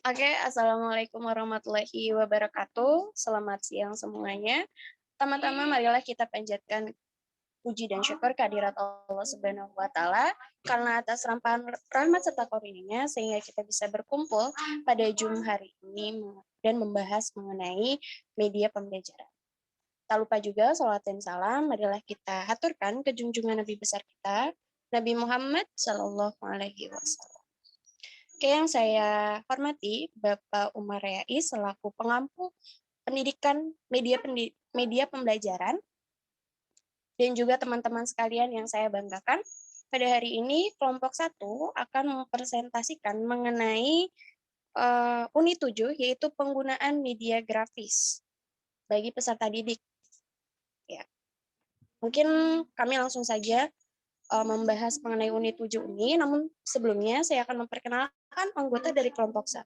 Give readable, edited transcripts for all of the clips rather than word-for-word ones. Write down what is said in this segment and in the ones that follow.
Oke, Assalamualaikum warahmatullahi wabarakatuh. Selamat siang semuanya. Pertama-tama marilah kita panjatkan puji dan syukur kehadirat Allah Subhanahu wa taala karena atas rampahan rahmat serta karunia sehingga kita bisa berkumpul pada Jum hari ini dan membahas mengenai media pembelajaran. Tak lupa juga salawat dan salam marilah kita haturkan ke junjungan Nabi besar kita, Nabi Muhammad Shallallahu alaihi wasallam. Oke, yang saya hormati Bapak Umar Reais selaku pengampu pendidikan media pembelajaran dan juga teman-teman sekalian yang saya banggakan. Pada hari ini kelompok 1 akan mempresentasikan mengenai unit 7 yaitu penggunaan media grafis bagi peserta didik. Ya. Mungkin kami langsung saja membahas mengenai unit 7 ini, namun sebelumnya saya akan memperkenalkan anggota dari kelompok 1.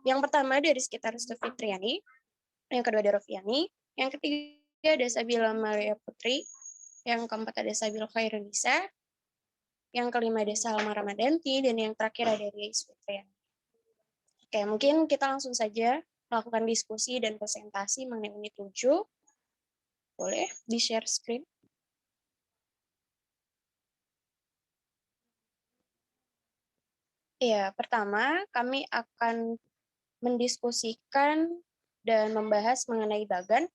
Yang pertama dari sekitar Restu Fitriani, yang kedua ada Rofiani, yang ketiga ada Sabila Maria Putri, yang keempat ada Sabil Khairunisa, yang kelima ada Salma Ramadanti, dan yang terakhir ada Riais Fitriani. Oke, mungkin kita langsung saja melakukan diskusi dan presentasi mengenai unit 7. Boleh di-share screen? Ya, pertama kami akan mendiskusikan dan membahas mengenai bagan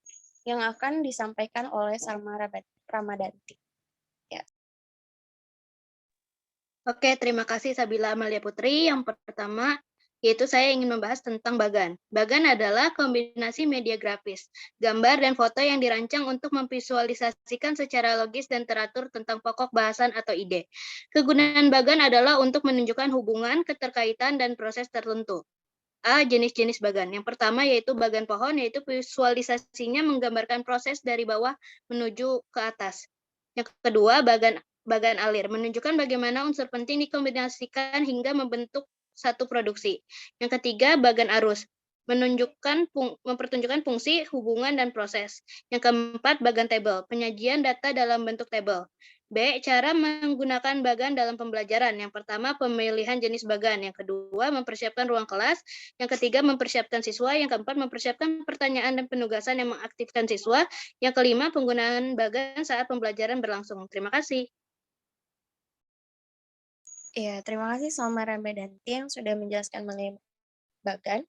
yang akan disampaikan oleh Salma Ramadanti. Ya. Oke, terima kasih Sabila Amalia Putri. Yang pertama, yaitu saya ingin membahas tentang bagan. Bagan adalah kombinasi media grafis, gambar dan foto yang dirancang untuk memvisualisasikan secara logis dan teratur tentang pokok bahasan atau ide. Kegunaan bagan adalah untuk menunjukkan hubungan, keterkaitan, dan proses tertentu. Jenis-jenis bagan. Yang pertama yaitu bagan pohon, yaitu visualisasinya menggambarkan proses dari bawah menuju ke atas. Yang kedua, bagan alir, menunjukkan bagaimana unsur penting dikombinasikan hingga membentuk satu produksi. Yang ketiga, bagan arus, mempertunjukkan fungsi, hubungan, dan proses. Yang keempat, bagan tabel, penyajian data dalam bentuk tabel. B. Cara menggunakan bagan dalam pembelajaran. Yang pertama, pemilihan jenis bagan. Yang kedua, mempersiapkan ruang kelas. Yang ketiga, mempersiapkan siswa. Yang keempat, mempersiapkan pertanyaan dan penugasan yang mengaktifkan siswa. Yang kelima, penggunaan bagan saat pembelajaran berlangsung. Terima kasih. Ya, terima kasih Salma Ramadanti yang sudah menjelaskan mengenai bagan.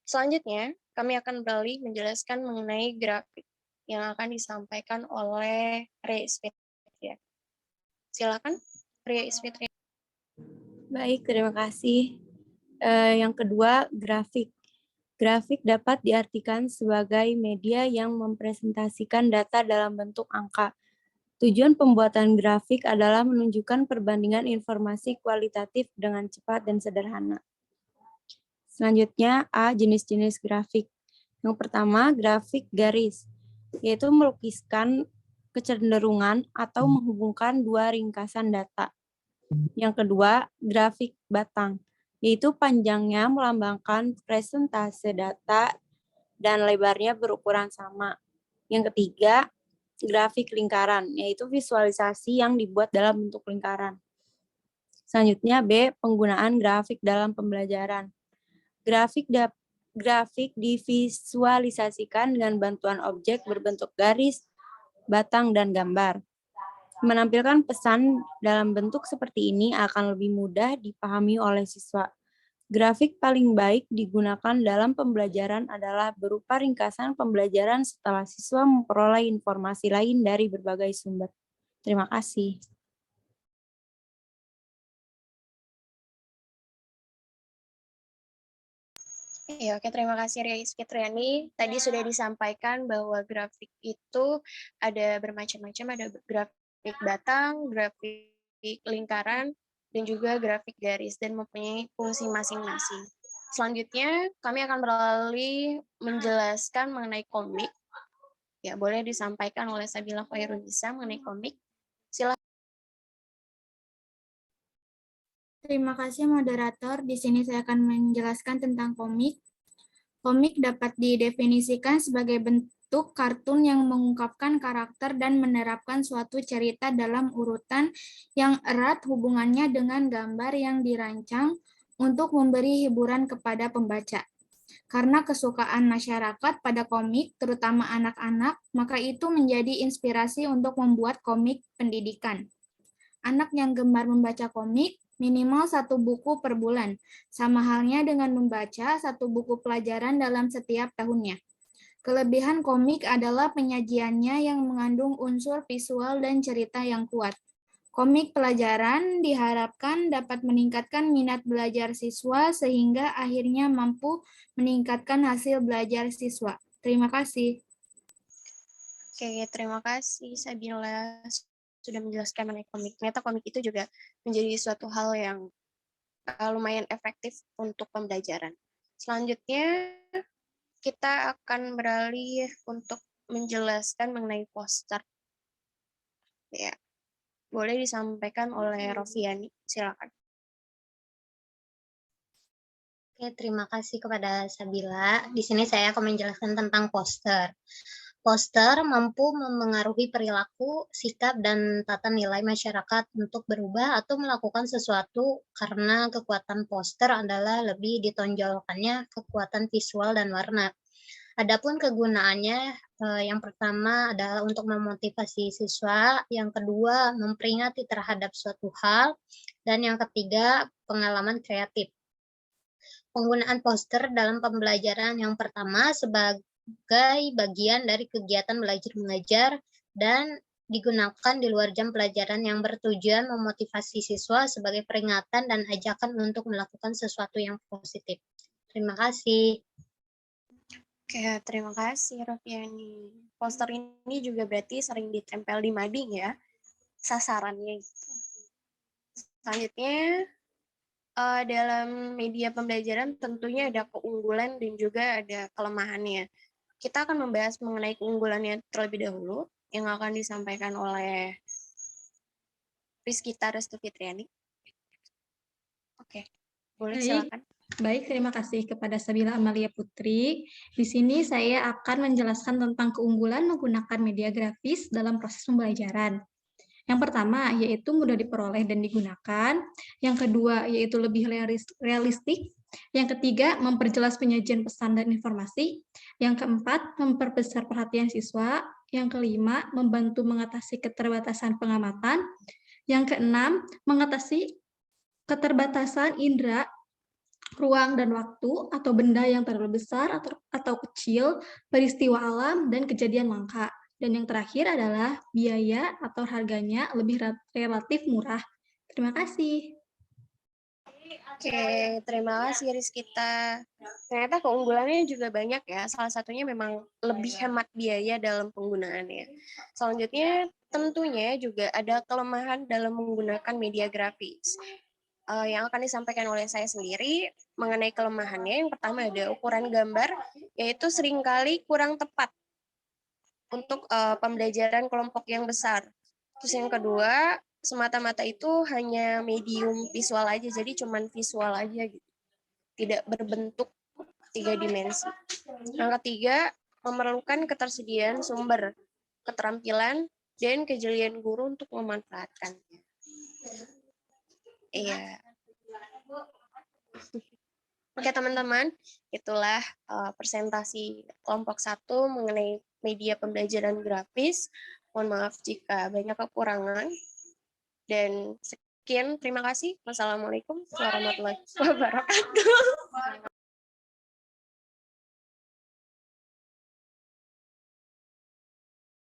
Selanjutnya, kami akan beralih menjelaskan mengenai grafik yang akan disampaikan oleh Riais Fitriani. Silakan, Riais Fitriani. Baik, terima kasih. Yang kedua, grafik. Grafik dapat diartikan sebagai media yang mempresentasikan data dalam bentuk angka. Tujuan pembuatan grafik adalah menunjukkan perbandingan informasi kualitatif dengan cepat dan sederhana. Selanjutnya, jenis-jenis grafik. Yang pertama, grafik garis, yaitu melukiskan kecenderungan atau menghubungkan dua ringkasan data. Yang kedua, grafik batang, yaitu panjangnya melambangkan presentase data dan lebarnya berukuran sama. Yang ketiga, grafik lingkaran, yaitu visualisasi yang dibuat dalam bentuk lingkaran. Selanjutnya, B. Penggunaan grafik dalam pembelajaran. Grafik divisualisasikan dengan bantuan objek berbentuk garis, batang, dan gambar. Menampilkan pesan dalam bentuk seperti ini akan lebih mudah dipahami oleh siswa. Grafik paling baik digunakan dalam pembelajaran adalah berupa ringkasan pembelajaran setelah siswa memperoleh informasi lain dari berbagai sumber. Terima kasih. Ya, oke, terima kasih Riais Fitriani. Tadi sudah disampaikan bahwa grafik itu ada bermacam-macam, ada grafik batang, grafik lingkaran, dan juga grafik garis, dan mempunyai fungsi masing-masing. Selanjutnya, kami akan beralih menjelaskan mengenai komik. Ya, boleh disampaikan oleh Sabila Khairunisa mengenai komik. Silakan. Terima kasih moderator. Di sini saya akan menjelaskan tentang komik. Komik dapat didefinisikan sebagai bentuk kartun yang mengungkapkan karakter dan menerapkan suatu cerita dalam urutan yang erat hubungannya dengan gambar yang dirancang untuk memberi hiburan kepada pembaca. Karena kesukaan masyarakat pada komik, terutama anak-anak, maka itu menjadi inspirasi untuk membuat komik pendidikan. Anak yang gemar membaca komik minimal 1 buku per bulan, sama halnya dengan membaca 1 buku pelajaran dalam setiap tahunnya. Kelebihan komik adalah penyajiannya yang mengandung unsur visual dan cerita yang kuat. Komik pelajaran diharapkan dapat meningkatkan minat belajar siswa sehingga akhirnya mampu meningkatkan hasil belajar siswa. Terima kasih. Oke, terima kasih Sabila sudah menjelaskan mengenai komik. Ternyata komik itu juga menjadi suatu hal yang lumayan efektif untuk pembelajaran. Selanjutnya, kita akan beralih untuk menjelaskan mengenai poster. Ya, boleh disampaikan oleh Rofiani, silakan. Oke, terima kasih kepada Sabila. Di sini saya akan menjelaskan tentang poster. Poster mampu memengaruhi perilaku, sikap, dan tata nilai masyarakat untuk berubah atau melakukan sesuatu karena kekuatan poster adalah lebih ditonjolkannya kekuatan visual dan warna. Adapun kegunaannya, yang pertama adalah untuk memotivasi siswa, yang kedua memperingati terhadap suatu hal, dan yang ketiga pengalaman kreatif. Penggunaan poster dalam pembelajaran yang pertama sebagai bagian dari kegiatan belajar mengajar dan digunakan di luar jam pelajaran yang bertujuan memotivasi siswa sebagai peringatan dan ajakan untuk melakukan sesuatu yang positif. Terima kasih. Oke, terima kasih Rofiani. Poster ini juga berarti sering ditempel di mading ya, sasarannya. Selanjutnya, dalam media pembelajaran tentunya ada keunggulan dan juga ada kelemahannya. Kita akan membahas mengenai keunggulannya terlebih dahulu, yang akan disampaikan oleh Rizkita Restu Fitriani. Oke, boleh silakan. Baik, terima kasih kepada Sabila Amalia Putri. Di sini saya akan menjelaskan tentang keunggulan menggunakan media grafis dalam proses pembelajaran. Yang pertama, yaitu mudah diperoleh dan digunakan. Yang kedua, yaitu lebih realistik. Yang ketiga, memperjelas penyajian pesan dan informasi. Yang keempat, memperbesar perhatian siswa. Yang kelima, membantu mengatasi keterbatasan pengamatan. Yang keenam, mengatasi keterbatasan indera, ruang dan waktu, atau benda yang terlalu besar atau kecil, peristiwa alam, dan kejadian langka. Dan yang terakhir adalah biaya atau harganya lebih relatif murah. Terima kasih. Oke, terima kasih Rizkita. Ternyata keunggulannya juga banyak ya. Salah satunya memang lebih hemat biaya dalam penggunaannya. Selanjutnya, tentunya juga ada kelemahan dalam menggunakan media grafis. Yang akan disampaikan oleh saya sendiri mengenai kelemahannya, yang pertama ada ukuran gambar, yaitu seringkali kurang tepat untuk pembelajaran kelompok yang besar. Terus yang kedua, semata-mata itu hanya medium visual aja, jadi cuman visual aja gitu, tidak berbentuk 3 dimensi. Yang ketiga, memerlukan ketersediaan sumber, keterampilan, dan kejelian guru untuk memanfaatkannya. Iya. Oke teman-teman, itulah presentasi kelompok 1 mengenai media pembelajaran grafis. Mohon maaf jika banyak kekurangan. Dan sekian, terima kasih. Wassalamualaikum warahmatullahi wabarakatuh.